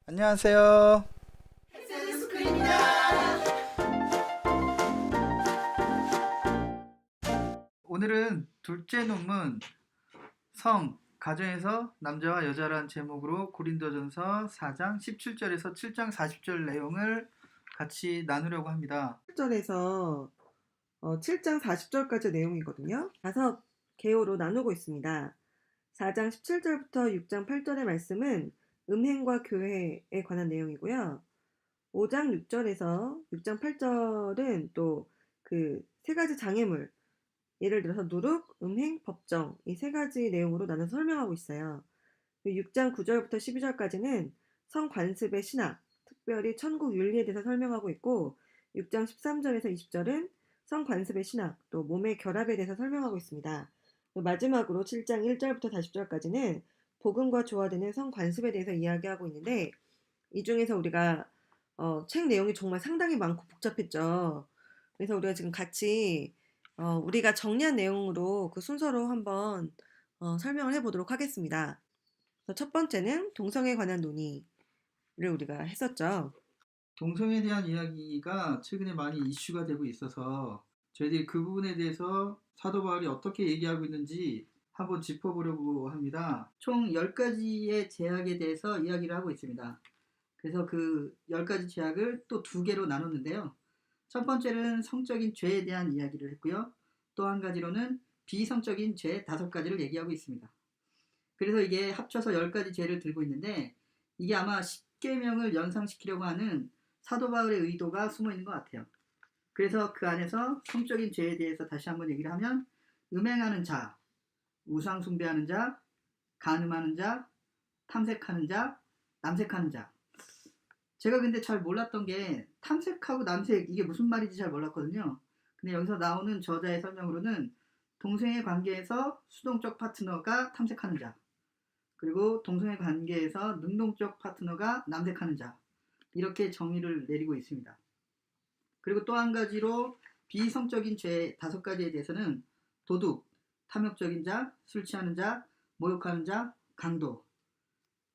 안녕하세요. 엑셀스쿨입니다. 오늘은 둘째 논문 성, 가정에서 남자와 여자란 제목으로 고린도전서 4장 17절에서 7장 40절 내용을 같이 나누려고 합니다. 1절에서 7장 40절까지 내용이거든요. 5개호로 나누고 있습니다. 4장 17절부터 6장 8절의 말씀은 음행과 교회에 관한 내용이고요. 5장 6절에서 6장 8절은 또 그 세 가지 장애물, 예를 들어서 누룩, 음행, 법정 이 세 가지 내용으로 나눠서 설명하고 있어요. 6장 9절부터 12절까지는 성관습의 신학, 특별히 천국 윤리에 대해서 설명하고 있고 6장 13절에서 20절은 성관습의 신학, 또 몸의 결합에 대해서 설명하고 있습니다. 마지막으로 7장 1절부터 40절까지는 복음과 조화되는 성관습에 대해서 이야기하고 있는데 이 중에서 우리가 책 내용이 정말 상당히 많고 복잡했죠. 그래서 우리가 지금 같이 우리가 정리한 내용으로 그 순서로 한번 설명을 해보도록 하겠습니다. 첫 번째는 동성에 관한 논의를 우리가 했었죠. 동성에 대한 이야기가 최근에 많이 이슈가 되고 있어서 저희들이 그 부분에 대해서 사도 바울이 어떻게 얘기하고 있는지 한번 짚어보려고 합니다. 총 10가지의 제약에 대해서 이야기를 하고 있습니다. 그래서 그 10가지 제약을 또 2개로 나눴는데요. 첫 번째는 성적인 죄에 대한 이야기를 했고요. 또 한 가지로는 비성적인 죄 5가지를 얘기하고 있습니다. 그래서 이게 합쳐서 10가지 죄를 들고 있는데 이게 아마 10계명을 연상시키려고 하는 사도 바울의 의도가 숨어 있는 것 같아요. 그래서 그 안에서 성적인 죄에 대해서 다시 한번 얘기를 하면 음행하는 자, 우상 숭배하는 자, 간음하는 자, 탐색하는 자, 남색하는 자. 제가 근데 잘 몰랐던 게 탐색하고 남색 이게 무슨 말인지 잘 몰랐거든요. 근데 여기서 나오는 저자의 설명으로는 동성애 관계에서 수동적 파트너가 탐색하는 자, 그리고 동성애 관계에서 능동적 파트너가 남색하는 자, 이렇게 정의를 내리고 있습니다. 그리고 또 한 가지로 비성적인 죄 5가지에 대해서는 도둑, 탐욕적인 자, 술 취하는 자, 모욕하는 자, 강도,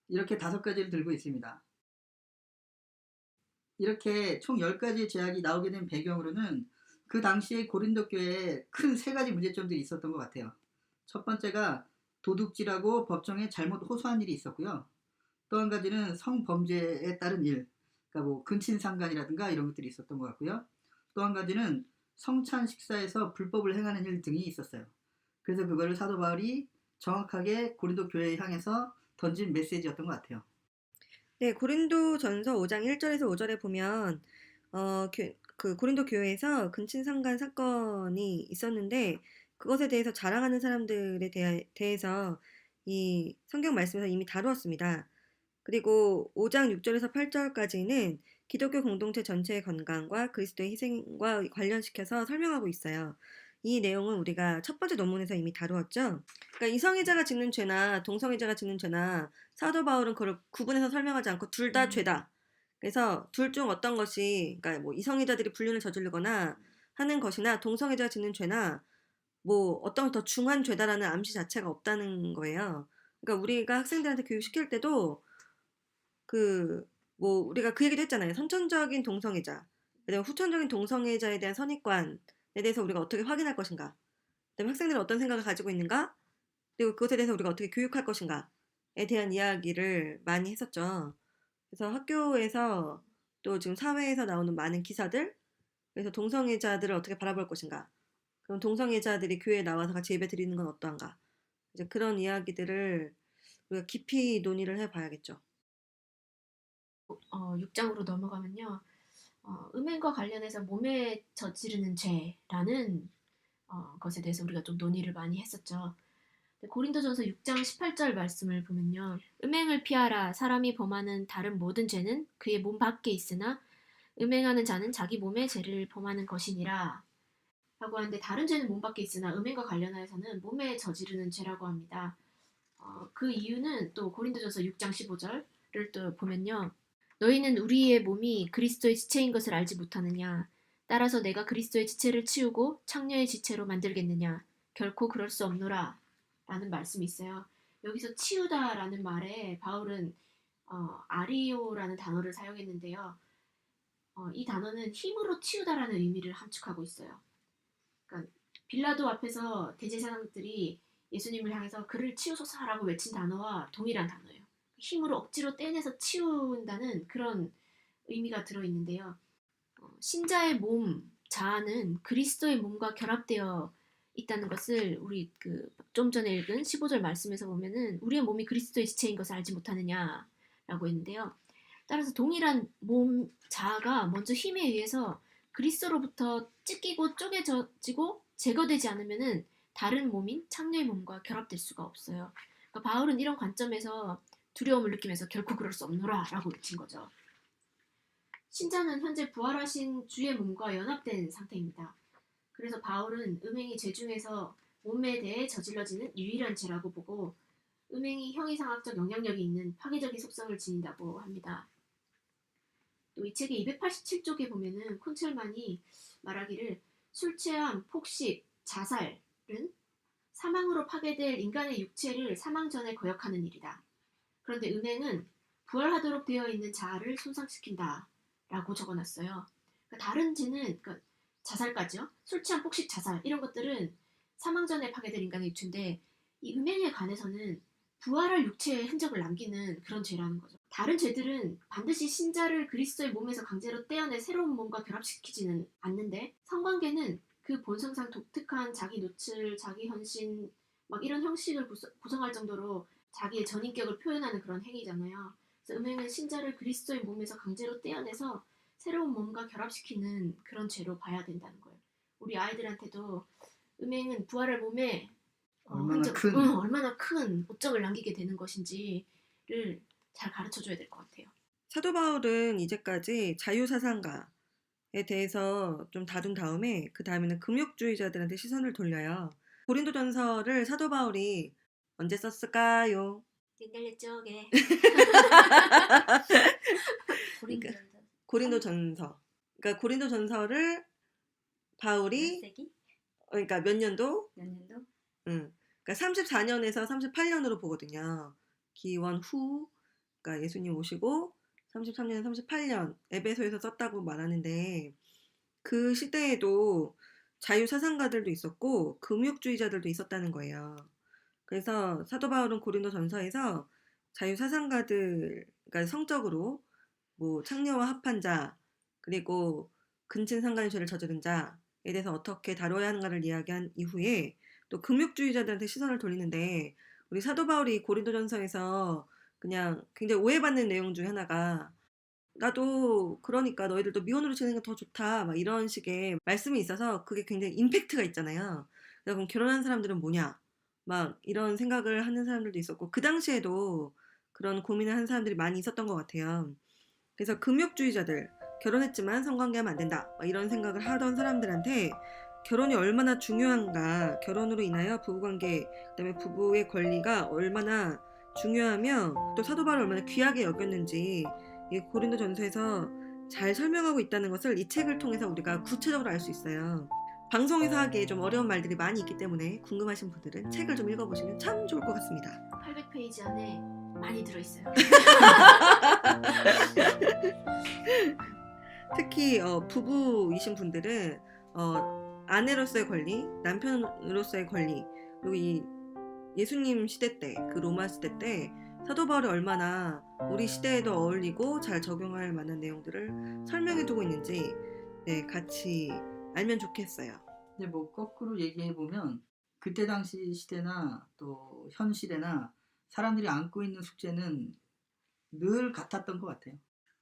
이렇게 5가지를 들고 있습니다. 이렇게 총 10가지의 제약이 나오게 된 배경으로는 그 당시에 고린도 교회에 큰 3가지 문제점들이 있었던 것 같아요. 첫 번째가 도둑질하고 법정에 잘못 호소한 일이 있었고요. 또 한 가지는 성범죄에 따른 일, 그러니까 뭐 근친상간이라든가 이런 것들이 있었던 것 같고요. 또 한 가지는 성찬 식사에서 불법을 행하는 일 등이 있었어요. 그래서 그거를 사도 바울이 정확하게 고린도 교회에 향해서 던진 메시지였던 것 같아요. 네, 고린도전서 5장 1절에서 5절에 보면 그 고린도 교회에서 근친상간 사건이 있었는데 그것에 대해서 자랑하는 사람들에 대해서 이 성경 말씀에서 이미 다루었습니다. 그리고 5장 6절에서 8절까지는 기독교 공동체 전체의 건강과 그리스도의 희생과 관련시켜서 설명하고 있어요. 이 내용은 우리가 첫 번째 논문에서 이미 다루었죠. 그러니까 이성애자가 짓는 죄나 동성애자가 짓는 죄나 사도 바울은 그걸 구분해서 설명하지 않고 둘 다 죄다. 그래서 둘 중 어떤 것이, 그러니까 뭐 이성애자들이 불륜을 저지르거나 하는 것이나 동성애자가 짓는 죄나 뭐 어떤 더 중한 죄다라는 암시 자체가 없다는 거예요. 그러니까 우리가 학생들한테 교육시킬 때도 뭐 우리가 그 얘기도 했잖아요. 선천적인 동성애자, 그다음에 후천적인 동성애자에 대한 선입관에 대해서 우리가 어떻게 확인할 것인가, 그다음에 학생들은 어떤 생각을 가지고 있는가, 그리고 그것에 대해서 우리가 어떻게 교육할 것인가에 대한 이야기를 많이 했었죠. 그래서 학교에서 또 지금 사회에서 나오는 많은 기사들, 그래서 동성애자들을 어떻게 바라볼 것인가, 그럼 동성애자들이 교회에 나와서 같이 예배 드리는 건 어떠한가, 이제 그런 이야기들을 우리가 깊이 논의를 해봐야겠죠. 6장으로 넘어가면요. 음행과 관련해서 몸에 저지르는 죄라는 것에 대해서 우리가 좀 논의를 많이 했었죠. 고린도전서 6장 18절 말씀을 보면요. 음행을 피하라. 사람이 범하는 다른 모든 죄는 그의 몸 밖에 있으나 음행하는 자는 자기 몸의 죄를 범하는 것이니라. 라고 하는데 다른 죄는 몸 밖에 있으나 음행과 관련하여서는 몸에 저지르는 죄라고 합니다. 그 이유는 또 고린도전서 6장 15절을 또 보면요. 너희는 우리의 몸이 그리스도의 지체인 것을 알지 못하느냐. 따라서 내가 그리스도의 지체를 치우고 창녀의 지체로 만들겠느냐. 결코 그럴 수 없노라. 라는 말씀이 있어요. 여기서 치우다라는 말에 바울은 아리오라는 단어를 사용했는데요. 이 단어는 힘으로 치우다라는 의미를 함축하고 있어요. 그러니까 빌라도 앞에서 대제사장들이 예수님을 향해서 그를 치우소서라고 외친 단어와 동일한 단어예요. 힘으로 억지로 떼내서 치운다는 그런 의미가 들어있는데요. 신자의 몸, 자아는 그리스도의 몸과 결합되어 있다는 것을 우리 좀 전에 읽은 15절 말씀에서 보면은 우리의 몸이 그리스도의 지체인 것을 알지 못하느냐라고 했는데요. 따라서 동일한 몸, 자아가 먼저 힘에 의해서 그리스도로부터 찢기고 쪼개지고 제거되지 않으면은 다른 몸인 창녀의 몸과 결합될 수가 없어요. 그러니까 바울은 이런 관점에서 두려움을 느끼면서 결코 그럴 수 없노라 라고 외친 거죠. 신자는 현재 부활하신 주의 몸과 연합된 상태입니다. 그래서 바울은 음행이 죄 중에서 몸에 대해 저질러지는 유일한 죄라고 보고 음행이 형이상학적 영향력이 있는 파괴적인 속성을 지닌다고 합니다. 또 이 책의 287쪽에 보면은 콘첼만이 말하기를 술 취함, 폭식, 자살은 사망으로 파괴될 인간의 육체를 사망 전에 거역하는 일이다. 그런데 음행은 부활하도록 되어 있는 자아를 손상시킨다 라고 적어놨어요. 그러니까 다른 죄는 그러니까 자살까지요. 술 취함, 폭식, 자살 이런 것들은 사망 전에 파괴될 인간의 육체인데 이 음행에 관해서는 부활할 육체의 흔적을 남기는 그런 죄라는 거죠. 다른 죄들은 반드시 신자를 그리스도의 몸에서 강제로 떼어내 새로운 몸과 결합시키지는 않는데 성관계는 그 본성상 독특한 자기 노출, 자기 헌신 막 이런 형식을 구성할 정도로 자기의 전인격을 표현하는 그런 행위잖아요. 그래서 음행은 신자를 그리스도의 몸에서 강제로 떼어내서 새로운 몸과 결합시키는 그런 죄로 봐야 된다는 거예요. 우리 아이들한테도 음행은 부활할 몸에 얼마나 큰 오점을 남기게 되는 것인지를 잘 가르쳐줘야 될 것 같아요. 사도 바울은 이제까지 자유사상가에 대해서 좀 다룬 다음에 그 다음에는 금욕주의자들한테 시선을 돌려요. 고린도전서를 사도 바울이 언제 썼을까요? 옛날 쪽에 고린도전서. 그러니까 고린도전서를 바울이 그러니까 몇 년도? 그러니까 34년에서 38년으로 보거든요. 기원 후, 그러니까 예수님 오시고 33년, 38년 에베소에서 썼다고 말하는데 그 시대에도 자유사상가들도 있었고 금욕주의자들도 있었다는 거예요. 그래서 사도 바울은 고린도전서에서 자유사상가들, 그러니까 성적으로 뭐 창녀와 합한 자, 그리고 근친상간의 죄를 저지른 자에 대해서 어떻게 다뤄야 하는가를 이야기한 이후에 또 금욕주의자들한테 시선을 돌리는데 우리 사도 바울이 고린도전서에서 그냥 굉장히 오해받는 내용 중에 하나가 나도 그러니까 너희들도 미혼으로 지내는 게 더 좋다 막 이런 식의 말씀이 있어서 그게 굉장히 임팩트가 있잖아요. 그럼 결혼한 사람들은 뭐냐 막 이런 생각을 하는 사람들도 있었고 그 당시에도 그런 고민을 하는 사람들이 많이 있었던 것 같아요. 그래서 금욕주의자들 결혼했지만 성관계하면 안 된다 막 이런 생각을 하던 사람들한테 결혼이 얼마나 중요한가, 결혼으로 인하여 부부관계, 그다음에 부부의 권리가 얼마나 중요하며 또 사도 바울을 얼마나 귀하게 여겼는지 이 고린도전서에서 잘 설명하고 있다는 것을 이 책을 통해서 우리가 구체적으로 알 수 있어요. 방송에서 하기에 좀 어려운 말들이 많이 있기 때문에 궁금하신 분들은 책을 좀 읽어보시면 참 좋을 것 같습니다. 800페이지 안에 많이 들어있어요. 특히 부부이신 분들은 아내로서의 권리, 남편으로서의 권리, 그리고 이 예수님 시대 때, 그 로마 시대 때 사도 바울이 얼마나 우리 시대에도 어울리고 잘 적용할 만한 내용들을 설명해두고 있는지 같이 알면 좋겠어요. 근데 뭐 거꾸로 얘기해 보면 그때 당시 시대나 또 현 시대나 사람들이 안고 있는 숙제는 늘 같았던 것 같아요.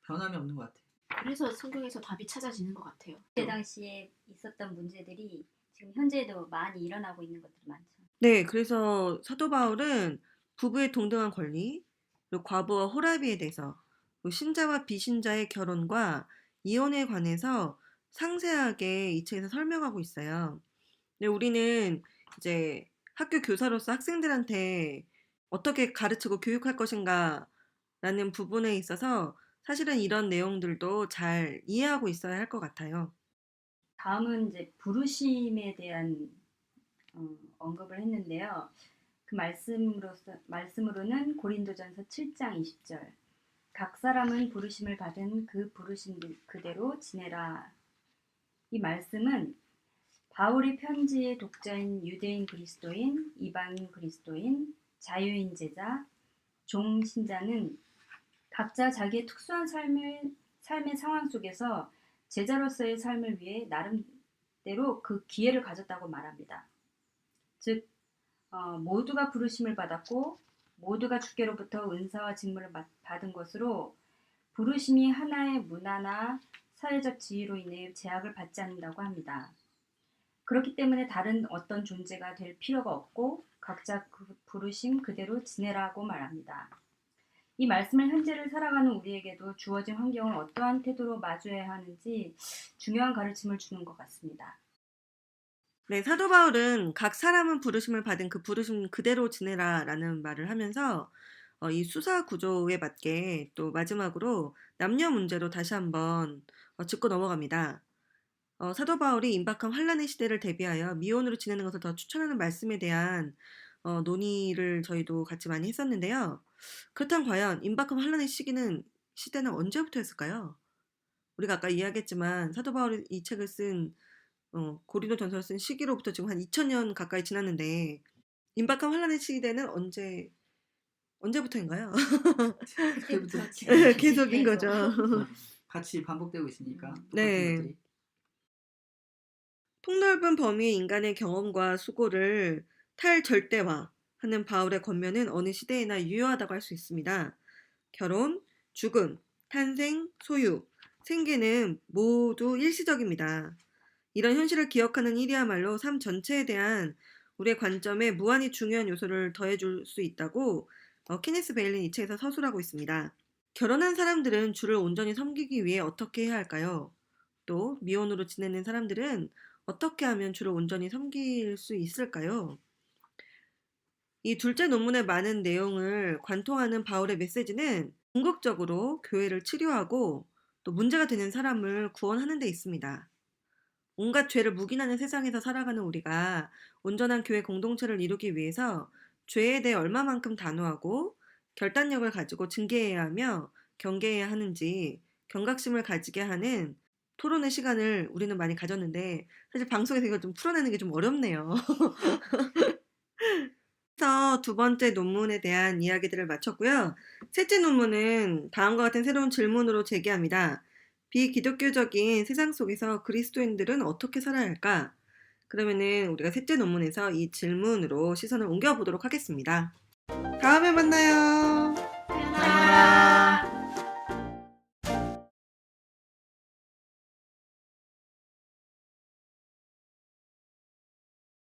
변함이 없는 것 같아요. 그래서 성경에서 답이 찾아지는 것 같아요. 그때 당시에 있었던 문제들이 지금 현재도 많이 일어나고 있는 것들이 많죠. 네, 그래서 사도 바울은 부부의 동등한 권리, 그리고 과부와 호라비에 대해서, 그리고 신자와 비신자의 결혼과 이혼에 관해서 상세하게 이 책에서 설명하고 있어요. 근데 우리는 이제 학교 교사로서 학생들한테 어떻게 가르치고 교육할 것인가 라는 부분에 있어서 사실은 이런 내용들도 잘 이해하고 있어야 할 것 같아요. 다음은 이제 부르심에 대한 언급을 했는데요. 그 말씀으로는 고린도전서 7장 20절. 각 사람은 부르심을 받은 그 부르심 그대로 지내라. 이 말씀은 바울의 편지의 독자인 유대인 그리스도인, 이방인 그리스도인, 자유인 제자, 종 신자는 각자 자기의 특수한 삶의 상황 속에서 제자로서의 삶을 위해 나름대로 그 기회를 가졌다고 말합니다. 즉 모두가 부르심을 받았고 모두가 주께로부터 은사와 직무를 받은 것으로 부르심이 하나의 문화나 사회적 지위로 인해 제약을 받지 않는다고 합니다. 그렇기 때문에 다른 어떤 존재가 될 필요가 없고 각자 그 부르심 그대로 지내라고 말합니다. 이 말씀을 현재를 살아가는 우리에게도 주어진 환경을 어떠한 태도로 마주해야 하는지 중요한 가르침을 주는 것 같습니다. 네, 사도 바울은 각 사람은 부르심을 받은 그 부르심 그대로 지내라라는 말을 하면서 이 수사 구조에 맞게 또 마지막으로 남녀 문제로 다시 한번 짚고 넘어갑니다. 사도 바울이 임박한 환란의 시대를 대비하여 미혼으로 지내는 것을 더 추천하는 말씀에 대한 논의를 저희도 같이 많이 했었는데요. 그렇다면 과연 임박한 환란의 시대는 언제부터였을까요? 우리가 아까 이야기했지만 사도 바울이 이 책을 쓴 고린도 전서를 쓴 시기로부터 지금 한 2000년 가까이 지났는데 임박한 환란의 시대는 언제부터인가요? 그때부터 계속인 거죠. 같이 반복되고 있으니까 네. 똑같은 것들이. 폭넓은 범위의 인간의 경험과 수고를 탈절대화하는 바울의 권면은 어느 시대에나 유효하다고 할 수 있습니다. 결혼, 죽음, 탄생, 소유, 생계는 모두 일시적입니다. 이런 현실을 기억하는 일이야말로 삶 전체에 대한 우리의 관점에 무한히 중요한 요소를 더해줄 수 있다고 케네스 베일린 이 책에서 서술하고 있습니다. 결혼한 사람들은 주를 온전히 섬기기 위해 어떻게 해야 할까요? 또 미혼으로 지내는 사람들은 어떻게 하면 주를 온전히 섬길 수 있을까요? 이 둘째 논문의 많은 내용을 관통하는 바울의 메시지는 궁극적으로 교회를 치료하고 또 문제가 되는 사람을 구원하는 데 있습니다. 온갖 죄를 묵인하는 세상에서 살아가는 우리가 온전한 교회 공동체를 이루기 위해서 죄에 대해 얼마만큼 단호하고 결단력을 가지고 증개해야 하며 경계해야 하는지 경각심을 가지게 하는 토론의 시간을 우리는 많이 가졌는데 사실 방송에서 이걸 좀 풀어내는 게 좀 어렵네요. 그래서 두 번째 논문에 대한 이야기들을 마쳤고요. 셋째 논문은 다음과 같은 새로운 질문으로 제기합니다. 비기독교적인 세상 속에서 그리스도인들은 어떻게 살아야 할까? 그러면은 우리가 셋째 논문에서 이 질문으로 시선을 옮겨보도록 하겠습니다. 다음에 만나요. 사랑합니다.